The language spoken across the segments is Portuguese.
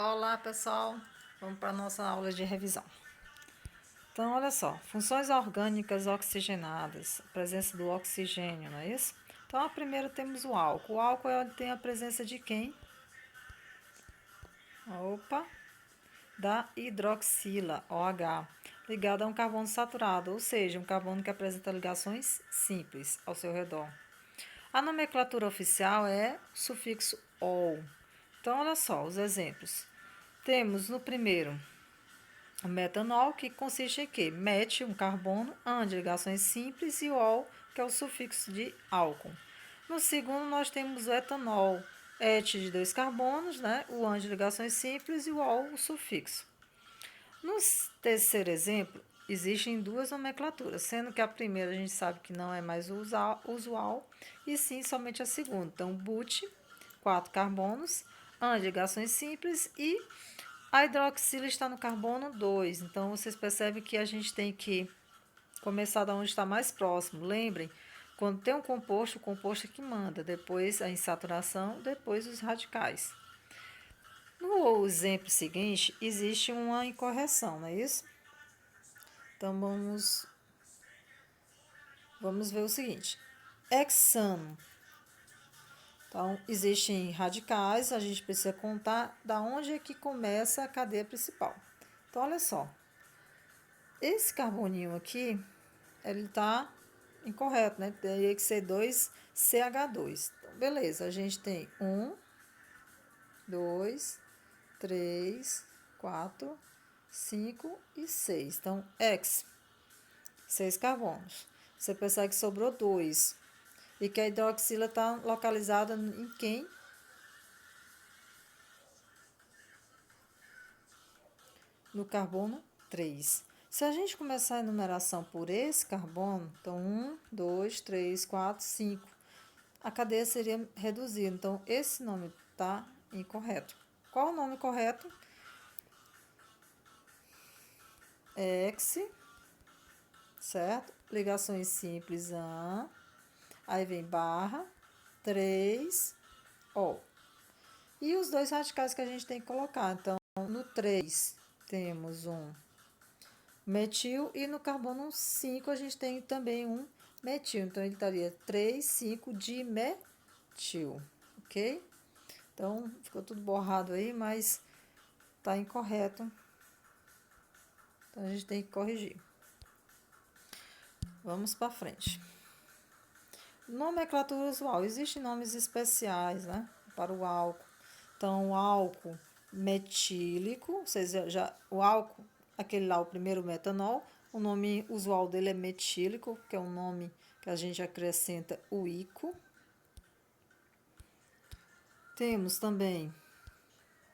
Olá, pessoal. Vamos para a nossa aula de revisão. Então, olha só, funções orgânicas oxigenadas, presença do oxigênio, não é isso? Então, a primeira temos o álcool. O álcool tem a presença de quem? Da hidroxila, OH, ligada a um carbono saturado, ou seja, um carbono que apresenta ligações simples ao seu redor. A nomenclatura oficial é o sufixo -ol. Então, olha só os exemplos. Temos no primeiro o metanol, que consiste em quê? Met, um carbono, an de ligações simples, e o ol, que é o sufixo de álcool. No segundo, nós temos o etanol, et de 2 carbonos, né? O an de ligações simples e o ol, o sufixo. No terceiro exemplo, existem duas nomenclaturas, sendo que a primeira a gente sabe que não é mais usual, e sim somente a segunda. Então, but, 4 carbonos, an de ligações simples, e a hidroxila está no carbono 2. Então, vocês percebem que a gente tem que começar da onde está mais próximo. Lembrem, quando tem um composto, o composto é que manda. Depois a insaturação, depois os radicais. No exemplo seguinte, existe uma incorreção, não é isso? Então, vamos ver o seguinte. Hexano. Então, existem radicais, a gente precisa contar da onde é que começa a cadeia principal. Então, olha só. Esse carboninho aqui, ele está incorreto, né? Teria que ser 2CH2. Então, beleza, a gente tem 1, 2, 3, 4, 5 e 6. Então, X, 6 carbonos. Você percebe que sobrou 2. E que a hidroxila está localizada em quem? No carbono 3. Se a gente começar a enumeração por esse carbono, então 1, 2, 3, 4, 5, a cadeia seria reduzida. Então, esse nome está incorreto. Qual o nome correto? X, certo? Ligações simples, AN. Aí vem barra, 3, O. E os dois radicais que a gente tem que colocar. Então, no 3 temos um metil e no carbono 5 a gente tem também um metil. Então, ele estaria 3, 5 dimetil, ok? Então, ficou tudo borrado aí, mas tá incorreto. Então, a gente tem que corrigir. Vamos para frente. Nomenclatura usual. Existem nomes especiais, né, para o álcool. Então, o álcool metílico, o álcool, aquele lá, o primeiro metanol, o nome usual dele é metílico, que é um nome que a gente acrescenta o ico. Temos também,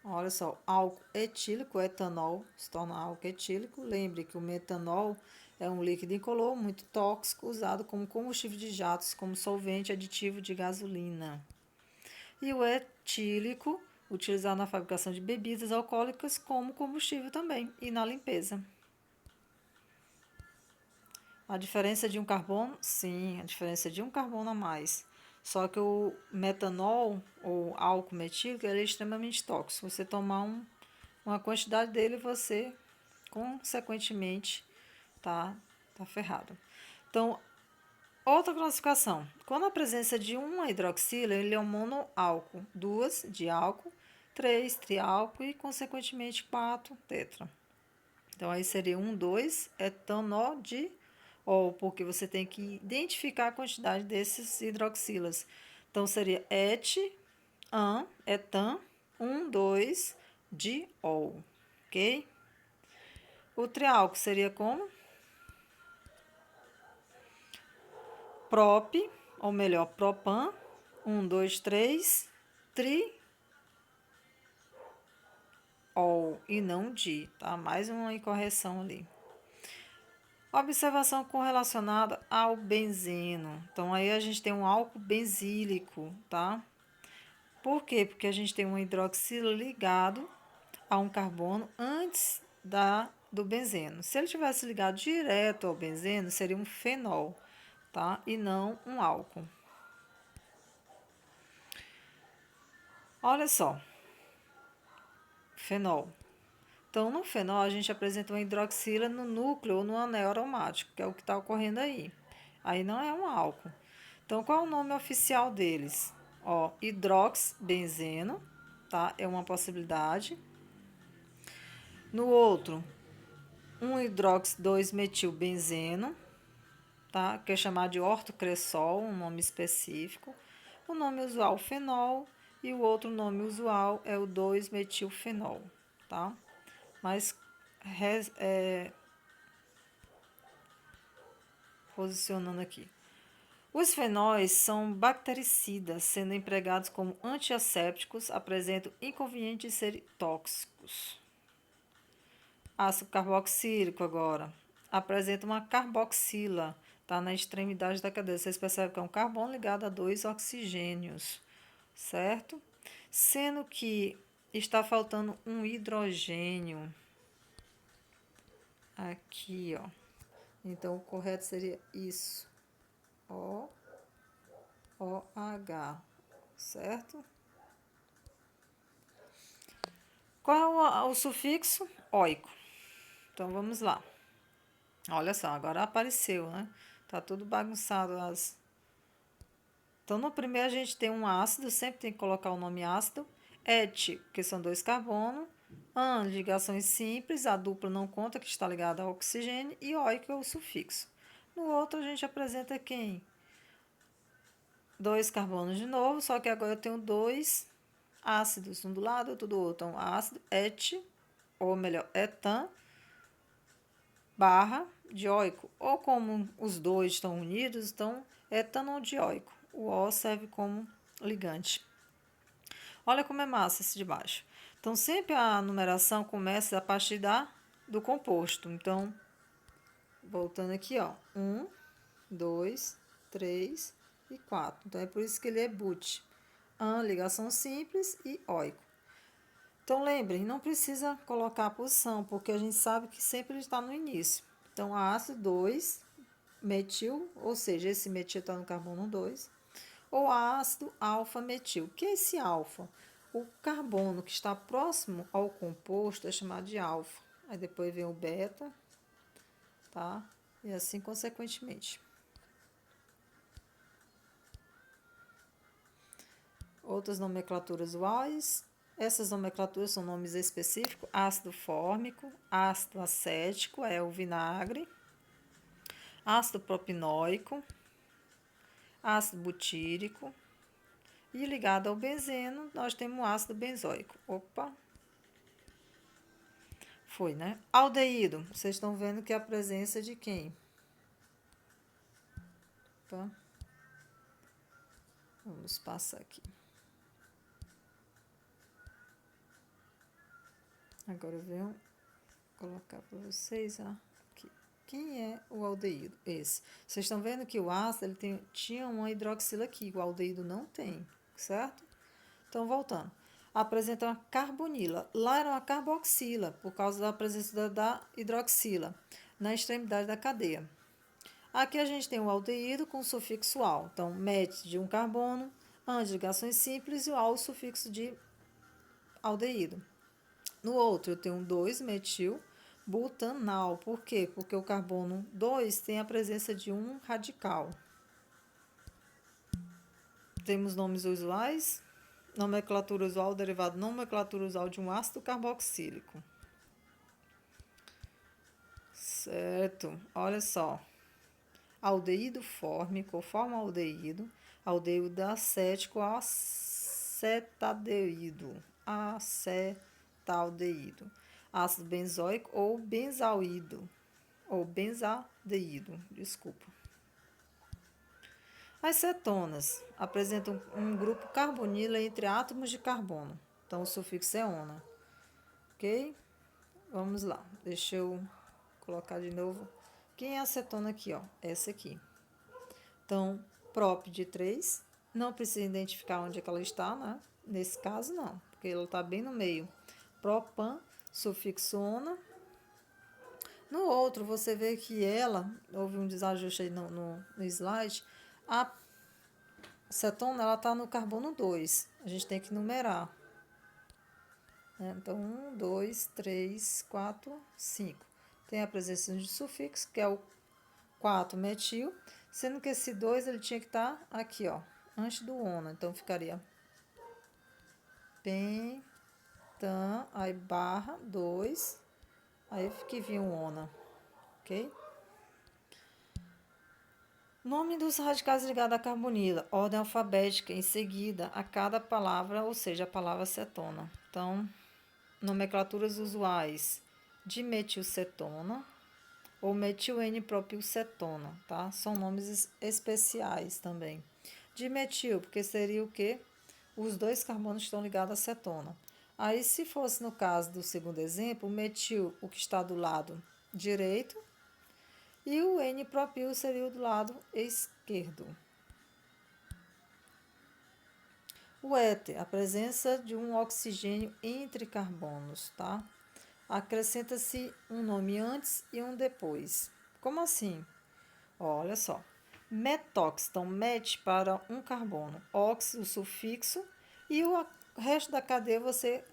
olha só, álcool etílico, o etanol se torna álcool etílico. Lembre que o metanol é um líquido incolor muito tóxico, usado como combustível de jatos, como solvente aditivo de gasolina. E o etílico, utilizado na fabricação de bebidas alcoólicas como combustível também e na limpeza. A diferença de um carbono? Sim, a diferença de um carbono a mais. Só que o metanol, ou álcool metílico, ele é extremamente tóxico. Você tomar uma quantidade dele, você, consequentemente, tá ferrado. Então, outra classificação. Quando a presença de uma hidroxila, ele é um monoálcool. 2 de álcool, 3 triálcool e, consequentemente, 4 tetra. Então, aí seria 1, 2 etanodiol, porque você tem que identificar a quantidade desses hidroxilas. Então, seria etan, 1, 2 diol, ok? O triálcool seria como? Prop, ou melhor, propan, 1, 2, 3, triol, e não di, tá? Mais uma incorreção ali. Observação correlacionada ao benzeno. Então, aí a gente tem um álcool benzílico, tá? Por quê? Porque a gente tem um hidroxila ligado a um carbono antes do benzeno. Se ele tivesse ligado direto ao benzeno, seria um fenol, tá? E não um álcool. Olha só. fenol. Então, no fenol, a gente apresenta uma hidroxila no núcleo ou no anel aromático, que é o que está ocorrendo aí. Aí não é um álcool. Então, qual é o nome oficial deles? Ó, hidroxibenzeno, tá? É uma possibilidade. No outro, 1-hidroxi-2-metilbenzeno, tá? Que é chamado de ortocresol, um nome específico. O nome usual fenol e o outro nome usual é o 2-metilfenol, tá? Mas posicionando aqui. Os fenóis são bactericidas, sendo empregados como antiassépticos, apresentam inconveniente de serem tóxicos. Ácido carboxílico agora. Apresenta uma carboxila, tá na extremidade da cadeia. Vocês percebem que é um carbono ligado a 2 oxigênios, certo? Sendo que está faltando um hidrogênio aqui, ó. Então, o correto seria isso. OH, certo? Qual é o sufixo? Oico. Então, vamos lá. Olha só, agora apareceu, né? Tá tudo bagunçado. Então, no primeiro a gente tem um ácido, sempre tem que colocar o nome ácido. Et, que são 2 carbonos. An, ligações simples, a dupla não conta, que está ligada ao oxigênio. E oico é o sufixo. No outro a gente apresenta quem? 2 carbonos de novo, só que agora eu tenho 2 ácidos, um do lado, outro do outro. Então, ácido et, ou melhor, etan, barra dioico. Ou como os dois estão unidos, então, etanodioico. O O serve como ligante. Olha como é massa esse de baixo. Então, sempre a numeração começa a partir do composto. Então, voltando aqui, ó. 1, 2, 3 e 4. Então, é por isso que ele é but. An, ligação simples, e oico. Então, lembrem, não precisa colocar a posição, porque a gente sabe que sempre ele está no início. Então, ácido 2, metil, ou seja, esse metil está no carbono 2, ou ácido alfa-metil. O que é esse alfa? O carbono que está próximo ao composto é chamado de alfa. Aí depois vem o beta, tá? E assim consequentemente. Outras nomenclaturas usuais. Essas nomenclaturas são nomes específicos: ácido fórmico, ácido acético, é o vinagre, ácido propinóico, ácido butírico, e ligado ao benzeno, nós temos o ácido benzoico. Opa! Foi, né? Aldeído, vocês estão vendo que é a presença de quem? Opa. Vamos passar aqui. Agora eu venho colocar para vocês, ó, aqui. Quem é o aldeído? Esse. Vocês estão vendo que o ácido ele tinha uma hidroxila aqui, o aldeído não tem, certo? Então, voltando. Apresenta uma carbonila. Lá era uma carboxila, por causa da presença da hidroxila na extremidade da cadeia. Aqui a gente tem o aldeído com o sufixo al. Então, met de um carbono, an de ligações simples e o al, o sufixo de aldeído. No outro, eu tenho um 2-metil butanal. Por quê? Porque o carbono 2 tem a presença de um radical. Temos nomes usuais. Nomenclatura usual, derivado nomenclatura usual de um ácido carboxílico. Certo. Olha só. Aldeído fórmico, formaldeído. Aldeído acético, acetaldeído. Acetaldeído. Ácido benzoico ou benzaldeído. Ou benzaldeído, desculpa. As cetonas apresentam um grupo carbonila entre átomos de carbono. Então, o sufixo é ona. Ok? Vamos lá. Deixa eu colocar de novo. Quem é a acetona aqui, ó? Essa aqui. Então, prop de 3. Não precisa identificar onde é que ela está, né? Nesse caso, não. Porque ela está bem no meio. Propan, sufixo ona. No outro, você vê que houve um desajuste aí no slide. A cetona, ela está no carbono 2. A gente tem que numerar. né? Então, 1, 2, 3, 4, 5. Tem a presença de sufixo, que é o 4 metil, sendo que esse 2 ele tinha que estar aqui, ó, antes do ona. Então, ficaria pentan, aí barra 2, aí que vinha o ona, ok? Nome dos radicais ligados à carbonila, ordem alfabética em seguida a cada palavra, ou seja, a palavra cetona. Então, nomenclaturas usuais: dimetilcetona ou metil N-propilcetona, tá? São nomes especiais também. Dimetil, porque seria o quê? Os dois carbonos estão ligados à cetona. Aí, se fosse no caso do segundo exemplo, o metil, o que está do lado direito, e o N-propil seria o do lado esquerdo. O éter, a presença de um oxigênio entre carbonos, tá? Acrescenta-se um nome antes e um depois. Como assim? Olha só. Metox, então met para um carbono, ox, o sufixo, e o resto da cadeia você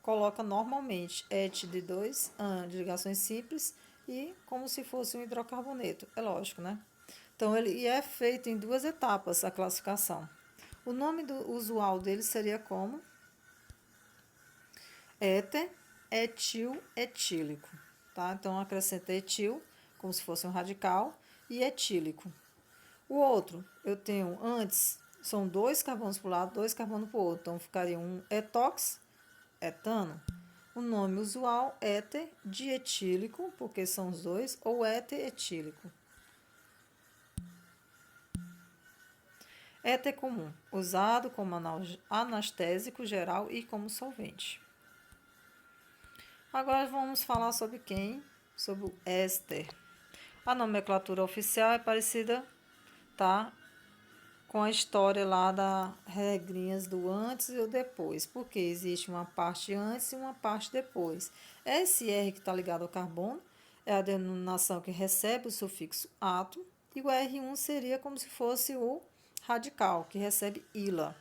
coloca normalmente et de 2, de ligações simples, e como se fosse um hidrocarboneto. É lógico, né? Então, ele é feito em duas etapas a classificação. O nome do usual dele seria como éter etil etílico, tá? Então, acrescenta etil, como se fosse um radical, e etílico. O outro, eu tenho antes, são dois carbonos para o lado, dois carbonos para o outro. Então, ficaria um etox, etano. O nome usual, éter dietílico, porque são os dois, ou éter etílico. Éter comum, usado como anestésico geral e como solvente. Agora vamos falar sobre quem? Sobre o éster. A nomenclatura oficial é parecida, tá? Com a história lá das regrinhas do antes e o depois, porque existe uma parte antes e uma parte depois. Esse R que está ligado ao carbono é a denominação que recebe o sufixo ato, e o R1 seria como se fosse o radical, que recebe ila.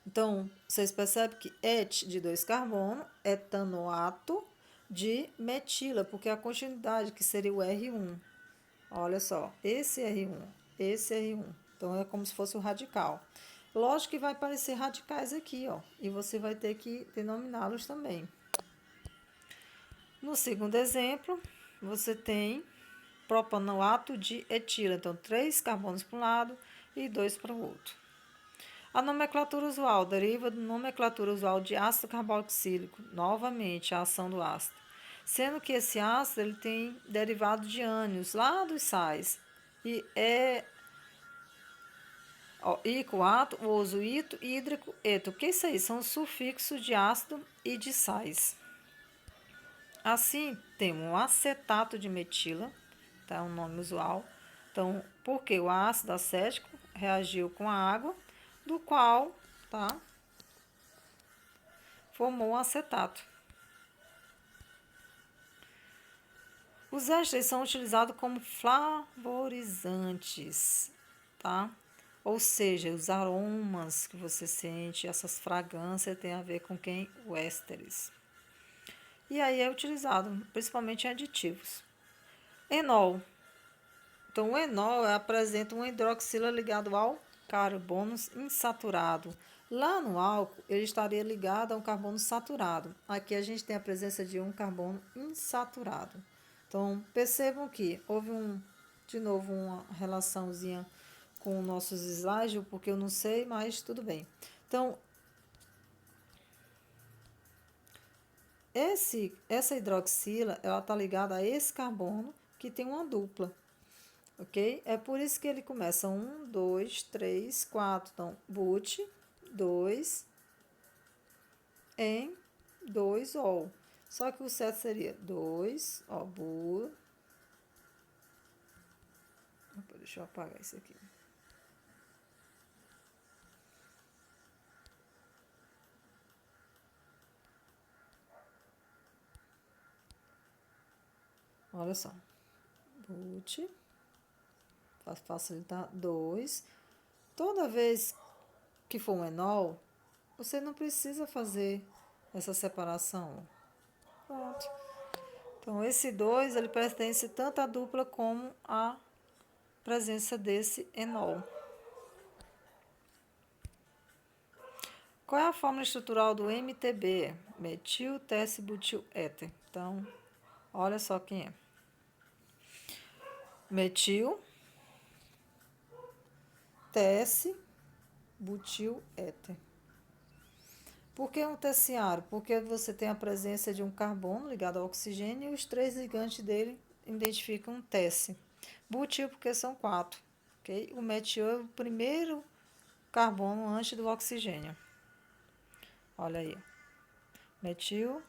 Então, vocês percebem que et de 2 carbono, etanoato de metila, porque é a continuidade, que seria o R1. Olha só, esse R1, esse R1. Então, é como se fosse o radical. Lógico que vai aparecer radicais aqui, ó, e você vai ter que denominá-los também. No segundo exemplo, você tem propanoato de etila. Então, 3 carbonos para um lado e 2 para o outro. A nomenclatura usual deriva da nomenclatura usual de ácido carboxílico, novamente a ação do ácido, sendo que esse ácido ele tem derivado de ânions lá dos sais, e é icoato, ozoito, hídrico, eto. O que é isso aí? São os sufixos de ácido e de sais. Assim, temos um acetato de metila, tá? Um nome usual. Então, porque o ácido acético reagiu com a água, do qual, tá? Formou um acetato. Os ésteres são utilizados como flavorizantes, tá? Ou seja, os aromas que você sente, essas fragrâncias, tem a ver com quem? O ésteres. E aí é utilizado principalmente em aditivos. Enol. Então, o enol apresenta uma hidroxila ligado ao carbono insaturado. Lá no álcool, ele estaria ligado a um carbono saturado. Aqui a gente tem a presença de um carbono insaturado. Então, percebam que houve de novo uma relaçãozinha com nossos slides, porque eu não sei, mas tudo bem. Então, essa hidroxila, ela está ligada a esse carbono que tem uma dupla, ok? É por isso que ele começa 1, 2, 3, 4. Então, but, 2, em 2, ol. Só que o certo seria 2, ó, bu. Opa, deixa eu apagar isso aqui. Olha só. But, para facilitar, 2. Toda vez que for um enol, você não precisa fazer essa separação. Pronto. Então, esse 2, ele pertence tanto à dupla como à presença desse enol. Qual é a fórmula estrutural do MTB? Metil, TS, butil, éter. Então, olha só quem é. Metil, TS, butil, éter. Por que um terciário? Porque você tem a presença de um carbono ligado ao oxigênio e os 3 ligantes dele identificam um TS. Butil, porque são 4. Okay? O metil é o primeiro carbono antes do oxigênio. Olha aí. Metil.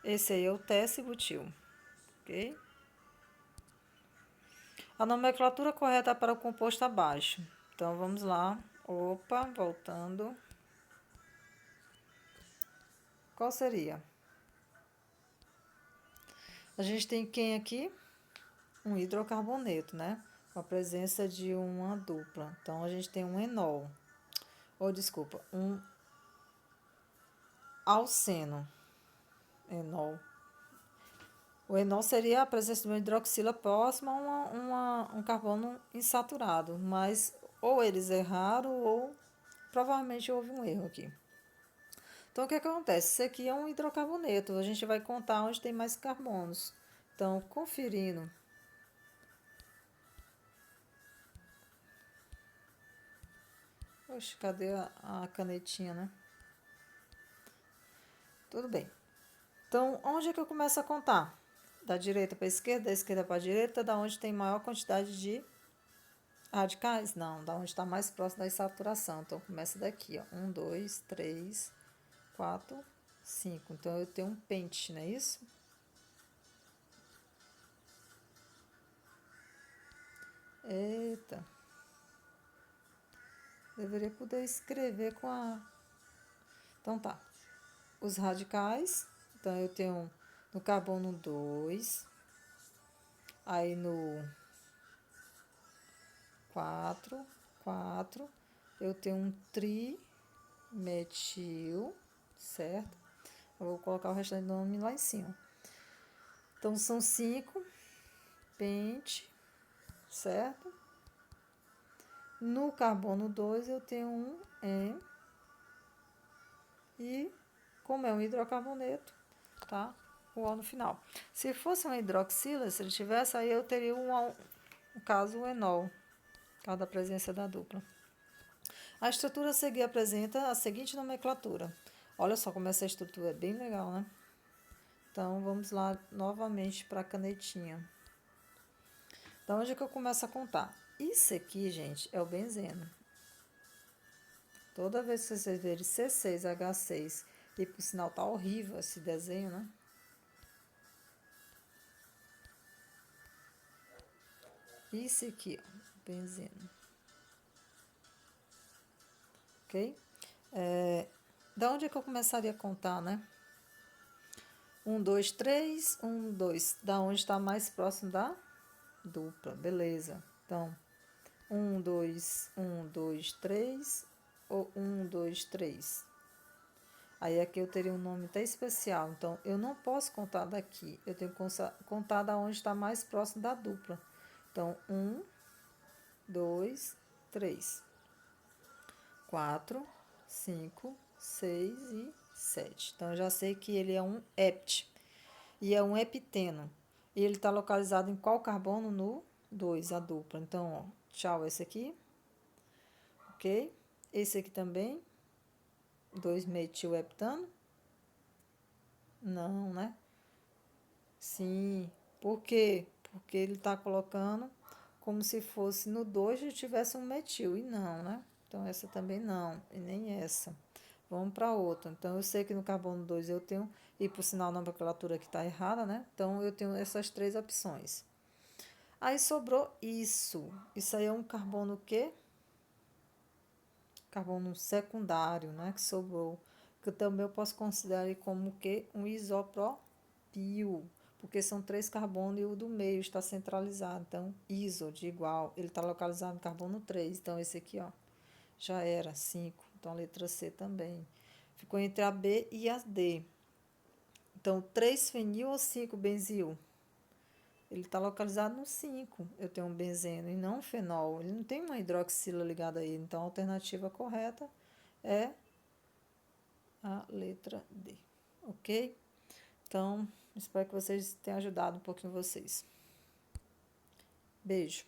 Esse aí é o TS-butil. Ok? A nomenclatura correta para o composto abaixo. Então, vamos lá. Opa, voltando. Qual seria? A gente tem quem aqui? Um hidrocarboneto, né? Com a presença de uma dupla. Então, a gente tem um enol. Ou, desculpa, um alceno. Enol. O enol seria a presença de uma hidroxila próxima a um carbono insaturado. Mas ou eles erraram ou provavelmente houve um erro aqui. Então, o que acontece? Isso aqui é um hidrocarboneto. A gente vai contar onde tem mais carbonos. Então, conferindo. Oxe, cadê a canetinha, né? Tudo bem. Então, onde é que eu começo a contar? Da direita para a esquerda, da esquerda para a direita, da onde tem maior quantidade de radicais? Não, da onde está mais próximo da saturação. Então, começa daqui, ó. 1, 2, 3, 4, 5. Então, eu tenho um pente, não é isso? Eita. Deveria poder escrever com a... Então, tá. Os radicais. Então, eu tenho no carbono 2. Aí, no 4, 4. Eu tenho um trimetil, certo? Eu vou colocar o restante do nome lá em cima. Então, são 5 pente, certo? No carbono 2, eu tenho um N. E, como é um hidrocarboneto, tá? O O no final. Se fosse uma hidroxila, se ele tivesse, aí eu teria no caso, o enol, por causa da presença da dupla. A estrutura a seguir apresenta a seguinte nomenclatura. Olha só como essa estrutura é bem legal, né? Então, vamos lá novamente para a canetinha. Então, onde é que eu começo a contar? Isso aqui, gente, é o benzeno. Toda vez que vocês verem C6H6, e por sinal tá horrível esse desenho, né? Isso aqui, ó, benzeno. Ok? Da onde é que eu começaria a contar, né? 1, 2, 3, 1, 2. Da onde está mais próximo da dupla, beleza. Então, 1, 2, 1, 2, 3, ou 1, 2, 3. Aí aqui eu teria um nome até especial. Então, eu não posso contar daqui. Eu tenho que contar da onde está mais próximo da dupla. Então, 1, 2, 3, 4, 5, 6 e 7. Então, eu já sei que ele é um hept. E é um hepteno. E ele está localizado em qual carbono? No 2, a dupla. Então, ó, tchau esse aqui. Ok? Esse aqui também. 2-metilheptano. Não, né? Sim. Por quê? Porque ele está colocando como se fosse no 2 e tivesse um metil. E não, né? Então, essa também não. E nem essa. Vamos para outra. Então, eu sei que no carbono 2 eu tenho... E, por sinal, a nomenclatura aqui está errada, né? Então, eu tenho essas 3 opções. Aí, sobrou isso. Isso aí é um carbono o quê? Carbono secundário, né? Que sobrou. Que também eu posso considerar como o quê? Um isopropil. Porque são 3 carbonos e o do meio está centralizado. Então, iso, de igual. Ele está localizado no carbono 3. Então, esse aqui, ó, já era 5. Então, a letra C também. Ficou entre a B e a D. Então, 3-fenil ou 5-benzil? Ele está localizado no 5. Eu tenho um benzeno e não um fenol. Ele não tem uma hidroxila ligada a ele. Então, a alternativa correta é a letra D. Ok? Então, espero que vocês tenham ajudado um pouquinho vocês. Beijo.